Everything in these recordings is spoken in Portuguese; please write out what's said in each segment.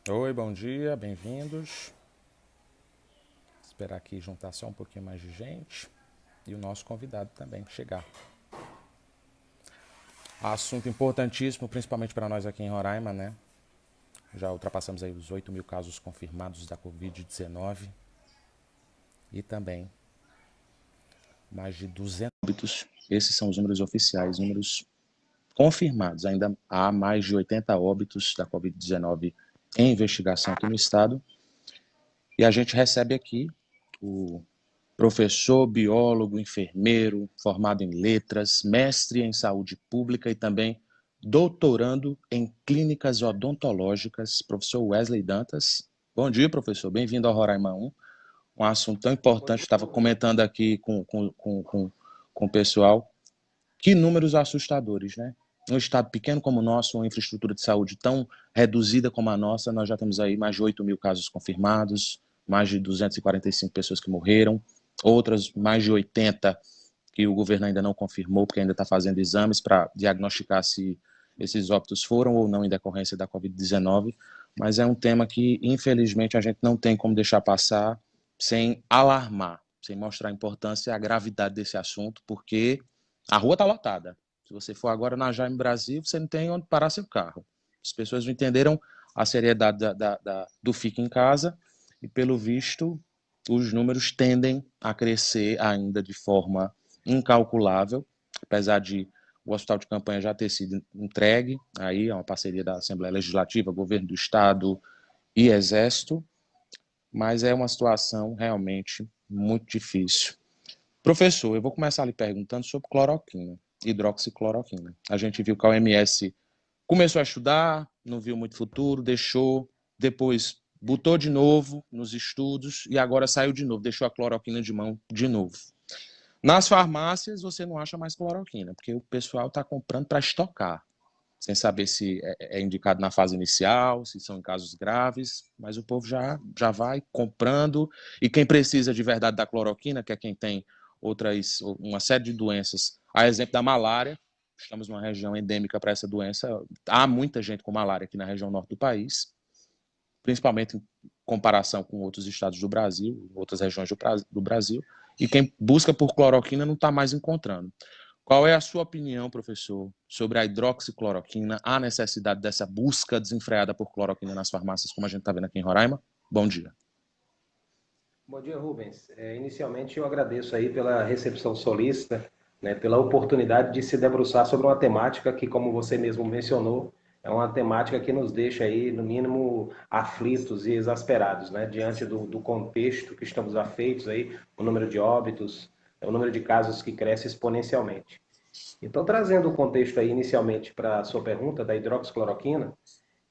Oi, bom dia, bem-vindos. Esperar aqui juntar só um pouquinho mais de gente e o nosso convidado também chegar. Assunto importantíssimo, principalmente para nós aqui em Roraima, né? Já ultrapassamos aí os 8 mil casos confirmados da Covid-19 e também mais de 200 óbitos. Esses são os números oficiais, números confirmados. Ainda há mais de 80 óbitos da Covid-19 em investigação aqui no estado. E a gente recebe aqui o professor, biólogo, enfermeiro, formado em letras, mestre em saúde pública e também doutorando em clínicas odontológicas, professor Wesley Dantas. Bom dia, professor. Bem-vindo ao Roraima 1. Um assunto tão Bom importante, dia, estava Rubens. comentando aqui com o pessoal. Que números assustadores, né? Um estado pequeno como o nosso, uma infraestrutura de saúde tão reduzida como a nossa, nós já temos aí mais de 8 mil casos confirmados, mais de 245 pessoas que morreram, outras mais de 80 que o governo ainda não confirmou, porque ainda está fazendo exames para diagnosticar se esses óbitos foram ou não em decorrência da Covid-19, mas é um tema que, infelizmente, a gente não tem como deixar passar sem alarmar, sem mostrar a importância e a gravidade desse assunto, porque a rua está lotada. Se você for agora na Jaime Brasil, você não tem onde parar seu carro. As pessoas não entenderam a seriedade do fica em casa e, pelo visto, os números tendem a crescer ainda de forma incalculável, apesar de o hospital de campanha já ter sido entregue, aí é uma parceria da Assembleia Legislativa, Governo do Estado e Exército, mas é uma situação realmente muito difícil. Professor, eu vou começar lhe perguntando sobre cloroquina, hidroxicloroquina. A gente viu que a OMS começou a estudar, não viu muito futuro, deixou, depois botou de novo nos estudos e agora saiu de novo, deixou a cloroquina de mão de novo. Nas farmácias você não acha mais cloroquina, porque o pessoal está comprando para estocar, sem saber se é indicado na fase inicial, se são em casos graves, mas o povo já vai comprando, e quem precisa de verdade da cloroquina, que é quem tem uma série de doenças, a exemplo da malária, estamos numa região endêmica para essa doença, há muita gente com malária aqui na região norte do país, principalmente em comparação com outros estados do Brasil, outras regiões do Brasil, e quem busca por cloroquina não está mais encontrando. Qual é a sua opinião, professor, sobre a hidroxicloroquina, a necessidade dessa busca desenfreada por cloroquina nas farmácias, como a gente está vendo aqui em Roraima? Bom dia. Bom dia, Rubens. Inicialmente, eu agradeço aí pela recepção solícita, né, pela oportunidade de se debruçar sobre uma temática que, como você mesmo mencionou, é uma temática que nos deixa aí, no mínimo, aflitos e exasperados, né, diante do contexto que estamos afeitos aí, o número de óbitos, o número de casos que cresce exponencialmente. Então, trazendo o contexto aí inicialmente para a sua pergunta da hidroxicloroquina,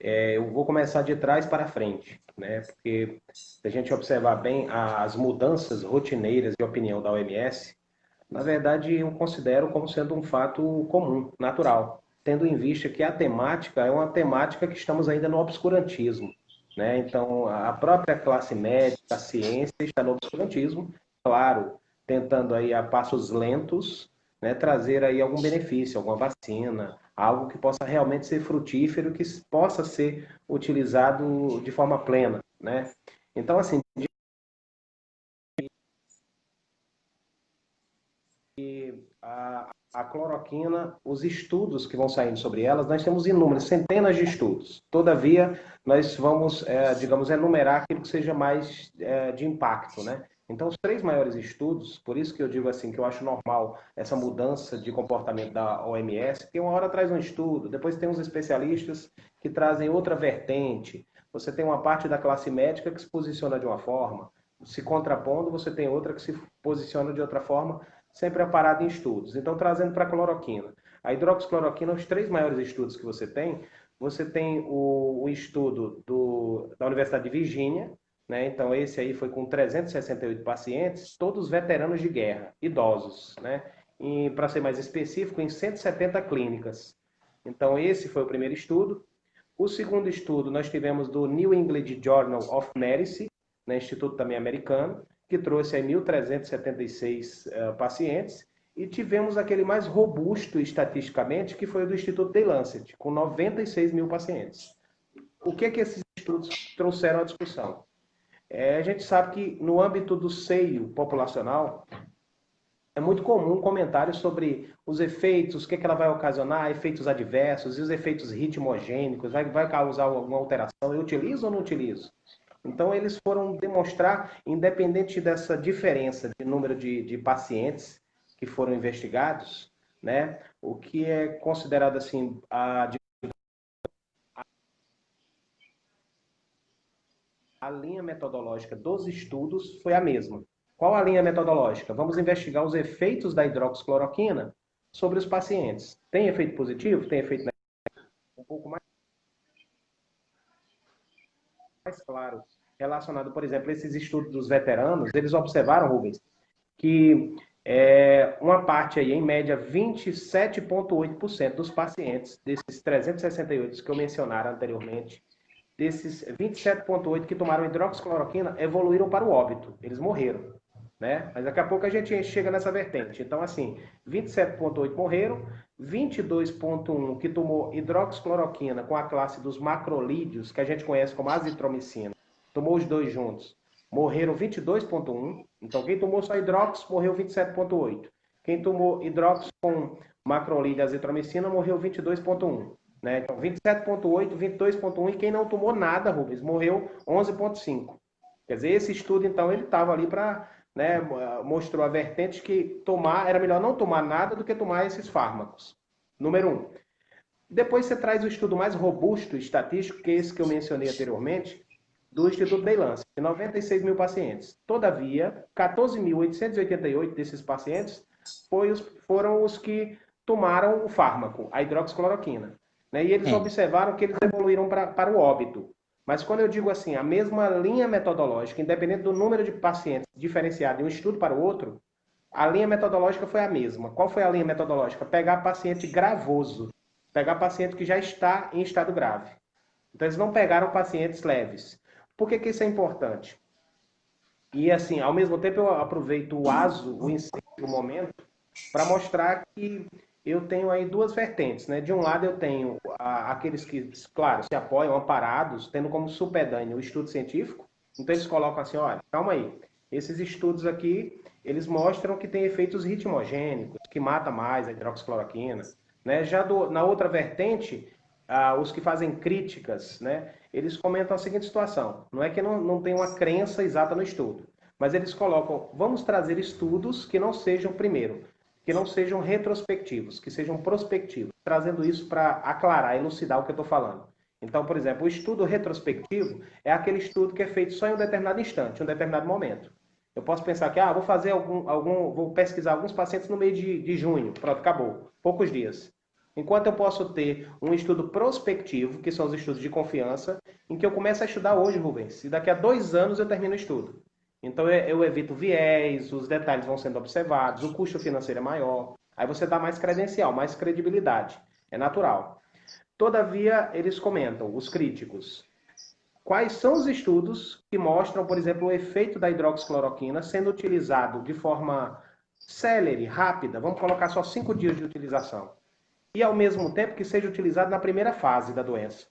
eu vou começar de trás para frente, né? Porque se a gente observar bem as mudanças rotineiras de opinião da OMS, na verdade eu considero como sendo um fato comum, natural, tendo em vista que a temática é uma temática que estamos ainda no obscurantismo, né? Então a própria classe médica, a ciência está no obscurantismo, claro, tentando aí a passos lentos, né, trazer aí algum benefício, alguma vacina, algo que possa realmente ser frutífero, que possa ser utilizado de forma plena, né? Então, assim, a cloroquina, os estudos que vão saindo sobre elas, nós temos inúmeros, centenas de estudos. Todavia, nós vamos, digamos, enumerar aquilo que seja mais de impacto, né? Então, os três maiores estudos, por isso que eu digo assim, que eu acho normal essa mudança de comportamento da OMS, porque uma hora traz um estudo, depois tem uns especialistas que trazem outra vertente, você tem uma parte da classe médica que se posiciona de uma forma, se contrapondo, você tem outra que se posiciona de outra forma, sempre amparado em estudos. Então, trazendo para a cloroquina. A hidroxicloroquina, os três maiores estudos que você tem o estudo da Universidade de Virgínia, né? Então, esse aí foi com 368 pacientes, todos veteranos de guerra, idosos, né? E, para ser mais específico, em 170 clínicas. Então, esse foi o primeiro estudo. O segundo estudo nós tivemos do New England Journal of Medicine, né, instituto também americano, que trouxe aí 1.376 pacientes, e tivemos aquele mais robusto estatisticamente, que foi o do Instituto The Lancet, com 96 mil pacientes. O que é que esses estudos trouxeram à discussão. A gente sabe que no âmbito do seio populacional, é muito comum comentários sobre os efeitos, o que ela vai ocasionar, efeitos adversos e os efeitos ritmogênicos, vai causar alguma alteração, eu utilizo ou não utilizo? Então, eles foram demonstrar, independente dessa diferença de número de pacientes que foram investigados, né, o que é considerado assim a linha metodológica dos estudos foi a mesma. Qual a linha metodológica? Vamos investigar os efeitos da hidroxicloroquina sobre os pacientes. Tem efeito positivo? Tem efeito negativo? Um pouco mais claro, relacionado, por exemplo, a esses estudos dos veteranos, eles observaram, Rubens, que uma parte aí, em média, 27,8% dos pacientes, desses 368 que eu mencionara anteriormente, desses 27,8% que tomaram hidroxicloroquina, evoluíram para o óbito, eles morreram. Né? Mas daqui a pouco a gente chega nessa vertente. Então, assim, 27,8 morreram, 22,1 que tomou hidroxicloroquina com a classe dos macrolídeos, que a gente conhece como azitromicina, tomou os dois juntos, morreram 22,1. Então, quem tomou só hidrox morreu 27,8. Quem tomou hidrox com macrolídeo e azitromicina morreu 22,1. Né? Então, 27,8, 22,1 e quem não tomou nada, Rubens, morreu 11,5. Quer dizer, esse estudo, então, ele estava ali para... Né, mostrou a vertente que era melhor não tomar nada do que tomar esses fármacos. Número 1. Depois você traz o estudo mais robusto estatístico, que é esse que eu mencionei anteriormente, do Instituto Day Lancet, de 96 mil pacientes. Todavia, 14.888 desses pacientes foram os que tomaram o fármaco, a hidroxicloroquina. Né, e eles observaram que eles evoluíram para o óbito. Mas quando eu digo assim, a mesma linha metodológica, independente do número de pacientes diferenciado de um estudo para o outro, a linha metodológica foi a mesma. Qual foi a linha metodológica? Pegar paciente gravoso, pegar paciente que já está em estado grave. Então, eles não pegaram pacientes leves. Por que isso é importante? E, assim, ao mesmo tempo, eu aproveito o ASO, o ensejo, o momento, para mostrar que eu tenho aí duas vertentes, né? De um lado eu tenho aqueles que, claro, se apoiam, amparados, tendo como supedâneo o estudo científico. Então eles colocam assim, olha, calma aí, esses estudos aqui, eles mostram que tem efeitos ritmogênicos, que mata mais a hidroxicloroquina. Né? Já na outra vertente, os que fazem críticas, né? Eles comentam a seguinte situação, não é que não tem uma crença exata no estudo, mas eles colocam, vamos trazer estudos que não sejam, primeiro, que não sejam retrospectivos, que sejam prospectivos, trazendo isso para aclarar, elucidar o que eu estou falando. Então, por exemplo, o estudo retrospectivo é aquele estudo que é feito só em um determinado instante, em um determinado momento. Eu posso pensar que, vou fazer vou pesquisar alguns pacientes no mês de junho, pronto, acabou, poucos dias. Enquanto eu posso ter um estudo prospectivo, que são os estudos de confiança, em que eu começo a estudar hoje, Rubens, e daqui a 2 anos eu termino o estudo. Então eu evito viés, os detalhes vão sendo observados, o custo financeiro é maior, aí você dá mais credencial, mais credibilidade. É natural. Todavia, eles comentam, os críticos, quais são os estudos que mostram, por exemplo, o efeito da hidroxicloroquina sendo utilizado de forma célere, rápida, vamos colocar só 5 dias de utilização, e ao mesmo tempo que seja utilizado na primeira fase da doença.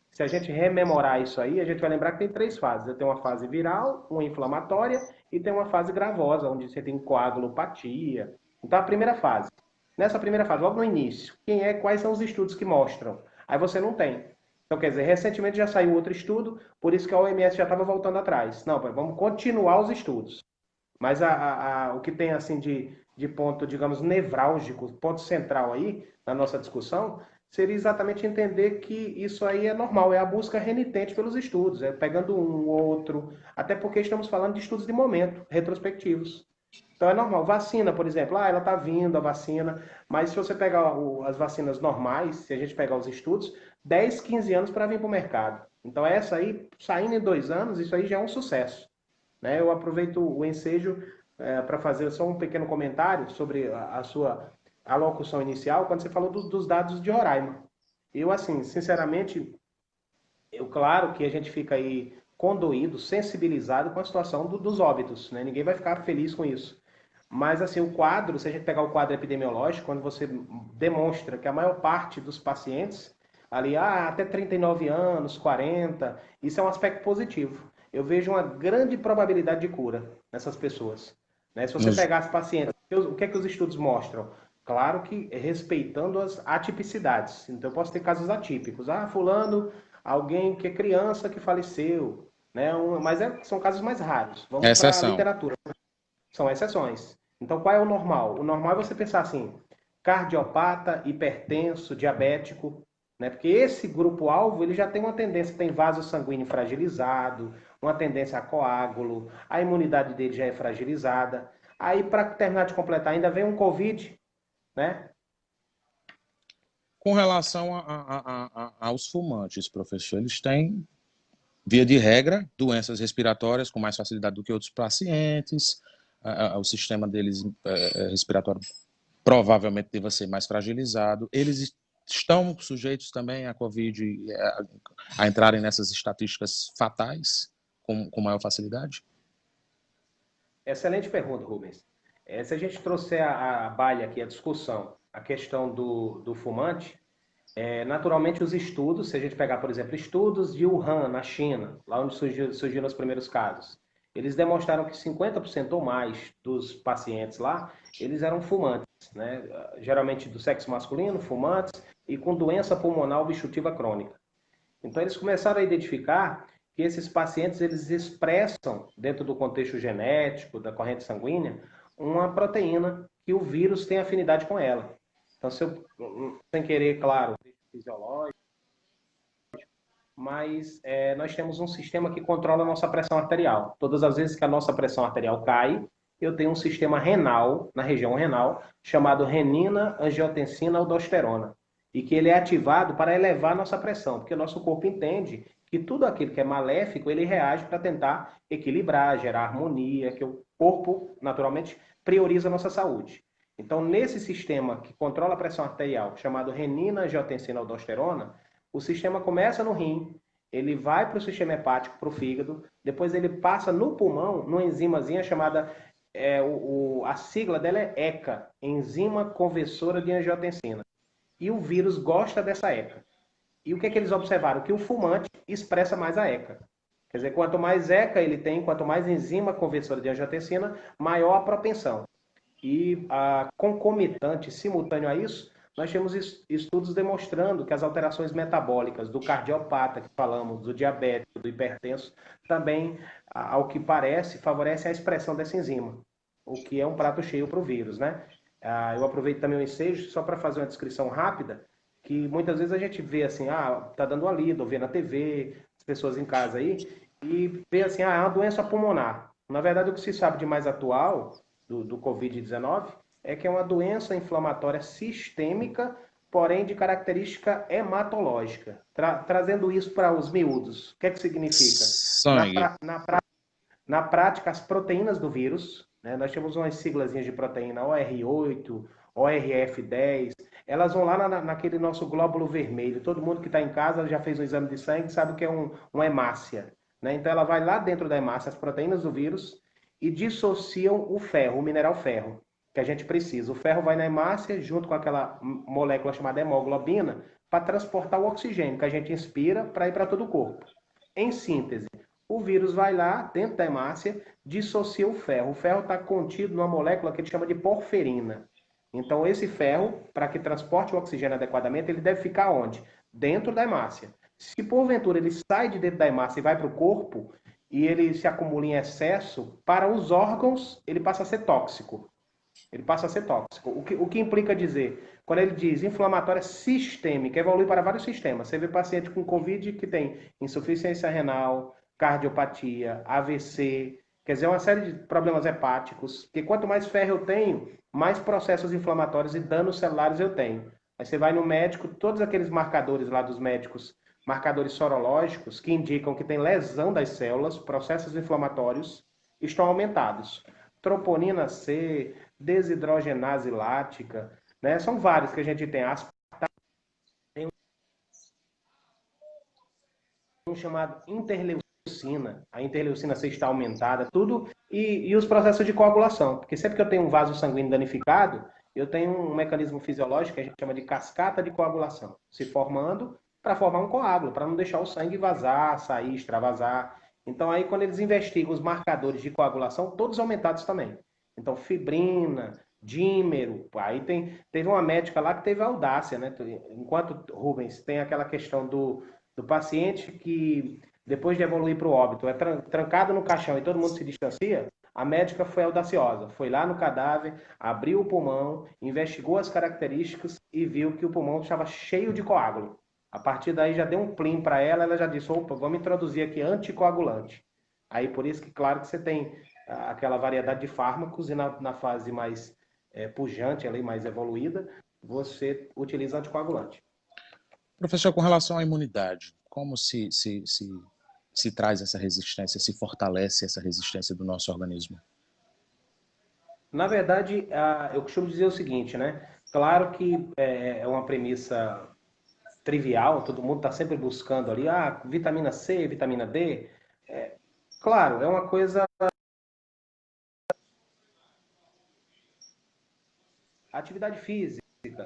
Se a gente rememorar isso aí, a gente vai lembrar que tem 3 fases. Tem uma fase viral, uma inflamatória e tem uma fase gravosa, onde você tem coagulopatia. Então, a primeira fase. Nessa primeira fase, logo no início, quais são os estudos que mostram? Aí você não tem. Então, quer dizer, recentemente já saiu outro estudo, por isso que a OMS já estava voltando atrás. Não, vamos continuar os estudos. Mas o que tem assim de ponto, digamos, nevrálgico, ponto central aí na nossa discussão, seria exatamente entender que isso aí é normal, é a busca renitente pelos estudos, é pegando um ou outro, até porque estamos falando de estudos de momento, retrospectivos. Então é normal. Vacina, por exemplo, ela está vindo a vacina, mas se você pegar as vacinas normais, se a gente pegar os estudos, 10, 15 anos para vir para o mercado. Então essa aí, saindo em 2 anos, isso aí já é um sucesso. Né? Eu aproveito o ensejo para fazer só um pequeno comentário sobre a sua alocução inicial, quando você falou dos dados de Roraima. Eu, assim, sinceramente, claro que a gente fica aí condoído, sensibilizado com a situação dos óbitos, né? Ninguém vai ficar feliz com isso. Mas, assim, o quadro, se a gente pegar o quadro epidemiológico, quando você demonstra que a maior parte dos pacientes ali, até 39 anos, 40, isso é um aspecto positivo. Eu vejo uma grande probabilidade de cura nessas pessoas. Né? Se você Nos- pegar as pacientes, o que é que os estudos mostram? Claro que respeitando as atipicidades. Então, eu posso ter casos atípicos. Fulano, alguém que é criança que faleceu, né? Mas são casos mais raros. Vamos para a Exceção. literatura. São exceções. Então, qual é o normal? O normal é você pensar assim, cardiopata, hipertenso, diabético, né? Porque esse grupo-alvo, ele já tem uma tendência, tem vaso sanguíneo fragilizado, uma tendência a coágulo, a imunidade dele já é fragilizada. Aí, para terminar de completar, ainda vem um Covid, né? Com relação aos fumantes, professor, eles têm, via de regra, doenças respiratórias com mais facilidade do que outros pacientes, o sistema deles respiratório provavelmente deva ser mais fragilizado. Eles estão sujeitos também à Covid, a entrarem nessas estatísticas fatais com maior facilidade? Excelente pergunta, Rubens. Se a gente trouxer a baile aqui, a discussão, a questão do fumante, naturalmente os estudos, se a gente pegar, por exemplo, estudos de Wuhan, na China, lá onde surgiram os primeiros casos, eles demonstraram que 50% ou mais dos pacientes lá, eles eram fumantes, né? Geralmente do sexo masculino, fumantes, e com doença pulmonar obstrutiva crônica. Então eles começaram a identificar que esses pacientes eles expressam, dentro do contexto genético, da corrente sanguínea, uma proteína que o vírus tem afinidade com ela. Então, se eu, sem querer, claro, fisiológico, mas nós temos um sistema que controla a nossa pressão arterial. Todas as vezes que a nossa pressão arterial cai, eu tenho um sistema renal, na região renal, chamado renina, angiotensina, aldosterona, e que ele é ativado para elevar a nossa pressão, porque o nosso corpo entende que tudo aquilo que é maléfico, ele reage para tentar equilibrar, gerar harmonia, que o corpo, naturalmente, prioriza a nossa saúde. Então, nesse sistema que controla a pressão arterial, chamado renina, angiotensina, aldosterona, o sistema começa no rim, ele vai para o sistema hepático, para o fígado, depois ele passa no pulmão, numa enzimazinha chamada, a sigla dela é ECA, enzima conversora de angiotensina. E o vírus gosta dessa ECA. E o que é que eles observaram? Que o fumante expressa mais a ECA. Quer dizer, quanto mais ECA ele tem, quanto mais enzima conversora de angiotensina, maior a propensão. E concomitante, simultâneo a isso, nós temos estudos demonstrando que as alterações metabólicas do cardiopata, que falamos, do diabético, do hipertenso, também, ao que parece, favorece a expressão dessa enzima, o que é um prato cheio para o vírus, né? Eu aproveito também o ensejo, só para fazer uma descrição rápida, que muitas vezes a gente vê assim, tá dando uma lida, ou vê na TV, as pessoas em casa aí, e vê assim, é uma doença pulmonar. Na verdade, o que se sabe de mais atual do Covid-19 é que é uma doença inflamatória sistêmica, porém de característica hematológica. Trazendo isso para os miúdos, o que é que significa? Na, Sangue. na, na prática, as proteínas do vírus, né, nós temos umas siglazinhas de proteína OR8, ORF10, elas vão lá naquele nosso glóbulo vermelho. Todo mundo que está em casa já fez um exame de sangue, sabe o que é uma hemácia. Né? Então ela vai lá dentro da hemácia, as proteínas do vírus, e dissociam o ferro, o mineral ferro, que a gente precisa. O ferro vai na hemácia, junto com aquela molécula chamada hemoglobina, para transportar o oxigênio que a gente inspira para ir para todo o corpo. Em síntese, o vírus vai lá, dentro da hemácia, dissocia o ferro. O ferro está contido numa molécula que ele chama de porferina. Então, esse ferro, para que transporte o oxigênio adequadamente, ele deve ficar onde? Dentro da hemácia. Se porventura ele sai de dentro da hemácia e vai para o corpo, e ele se acumula em excesso, para os órgãos, ele passa a ser tóxico. Ele passa a ser tóxico. O que implica dizer? Quando ele diz inflamatória sistêmica, evolui para vários sistemas. Você vê paciente com Covid que tem insuficiência renal, cardiopatia, AVC, quer dizer, uma série de problemas hepáticos, que quanto mais ferro eu tenho, mais processos inflamatórios e danos celulares eu tenho. Aí você vai no médico, todos aqueles marcadores lá dos médicos, marcadores sorológicos, que indicam que tem lesão das células, processos inflamatórios, estão aumentados. Troponina C, desidrogenase lática, né? São vários que a gente tem. Tem um chamado interleucina, a interleucina C está aumentada, tudo, e os processos de coagulação, porque sempre que eu tenho um vaso sanguíneo danificado, eu tenho um mecanismo fisiológico que a gente chama de cascata de coagulação, se formando, para formar um coágulo, para não deixar o sangue vazar, sair, extravasar. Então aí quando eles investigam os marcadores de coagulação, todos aumentados também. Então fibrina, dímero, aí teve uma médica lá que teve audácia, né? Enquanto, Rubens, tem aquela questão do paciente que depois de evoluir para o óbito é trancado no caixão e todo mundo se distancia, a médica foi audaciosa, foi lá no cadáver, abriu o pulmão, investigou as características e viu que o pulmão estava cheio de coágulo. A partir daí já deu um plim para ela, ela já disse, opa, vamos introduzir aqui anticoagulante. Aí por isso que, claro, que você tem aquela variedade de fármacos e na fase mais pujante, ali, mais evoluída, você utiliza anticoagulante. Professor, com relação à imunidade, como se traz essa resistência, se fortalece essa resistência do nosso organismo? Na verdade, eu costumo dizer o seguinte, né? Claro que é uma premissa trivial, todo mundo está sempre buscando ali, vitamina C, vitamina D. Claro, é uma coisa. Atividade física.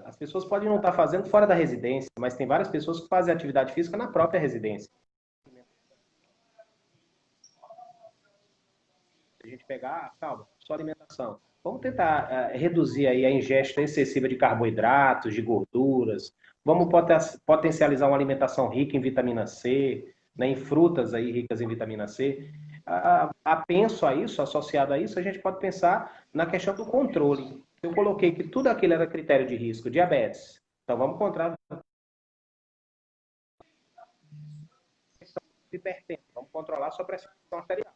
As pessoas podem não estar fazendo fora da residência, mas tem várias pessoas que fazem atividade física na própria residência. Se a gente pegar, calma, só alimentação. Vamos tentar reduzir aí a ingesta excessiva de carboidratos, de gorduras. Vamos potencializar uma alimentação rica em vitamina C, né, em frutas aí ricas em vitamina C. Penso a isso, associado a isso, a gente pode pensar na questão do controle. Eu coloquei que tudo aquilo era critério de risco, diabetes. Então vamos encontrar hipertenso, vamos controlar a sua pressão arterial.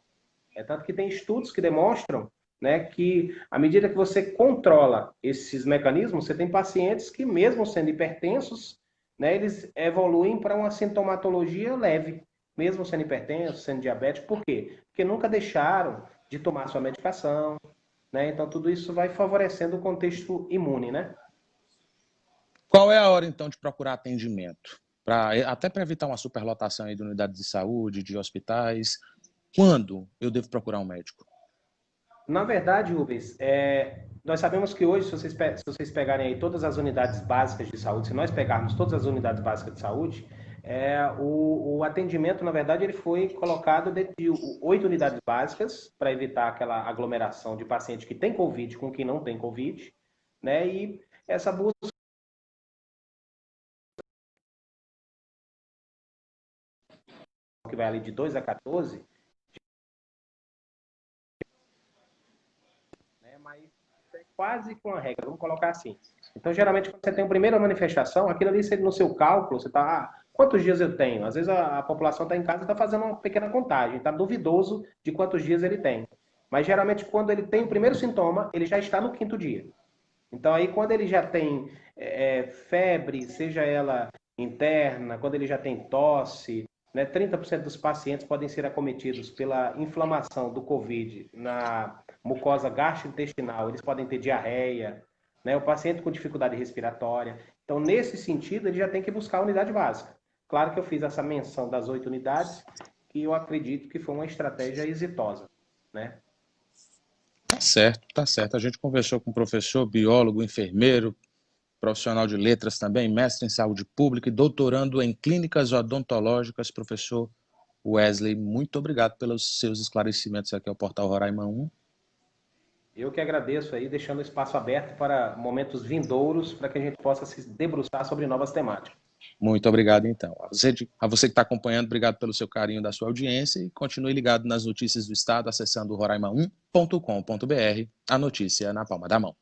Tanto que tem estudos que demonstram, né, que à medida que você controla esses mecanismos, você tem pacientes que, mesmo sendo hipertensos, né, eles evoluem para uma sintomatologia leve, mesmo sendo hipertensos, sendo diabéticos. Por quê? Porque nunca deixaram de tomar sua medicação, né? Então tudo isso vai favorecendo o contexto imune, né? Qual é a hora, então, de procurar atendimento? Até para evitar uma superlotação aí de unidades de saúde, de hospitais. Quando eu devo procurar um médico? Na verdade, Rubens, nós sabemos que hoje, se vocês pegarem aí todas as unidades básicas de saúde, se nós pegarmos todas as unidades básicas de saúde, o atendimento, na verdade, ele foi colocado dentro de 8 unidades básicas para evitar aquela aglomeração de pacientes que tem Covid com quem não tem Covid, né? E essa busca que vai ali de 2 a 14, mas é quase com a regra, vamos colocar assim. Então, geralmente, quando você tem a primeira manifestação, aquilo ali, no seu cálculo, você está, quantos dias eu tenho? Às vezes a população está em casa e está fazendo uma pequena contagem, está duvidoso de quantos dias ele tem. Mas, geralmente, quando ele tem o primeiro sintoma, ele já está no 5º dia. Então, aí, quando ele já tem febre, seja ela interna, quando ele já tem tosse, né, 30% dos pacientes podem ser acometidos pela inflamação do COVID na mucosa gastrointestinal, eles podem ter diarreia, né, o paciente com dificuldade respiratória. Então, nesse sentido, ele já tem que buscar a unidade básica. Claro que eu fiz essa menção das 8 unidades, que eu acredito que foi uma estratégia exitosa, né? Tá certo, tá certo. A gente conversou com o professor, biólogo, enfermeiro, profissional de letras também, mestre em saúde pública e doutorando em clínicas odontológicas, professor Wesley. Muito obrigado pelos seus esclarecimentos aqui ao Portal Roraima 1. Eu que agradeço aí, deixando o espaço aberto para momentos vindouros, para que a gente possa se debruçar sobre novas temáticas. Muito obrigado, então. A você que está acompanhando, obrigado pelo seu carinho, da sua audiência, e continue ligado nas notícias do Estado, acessando roraima1.com.br, a notícia na palma da mão.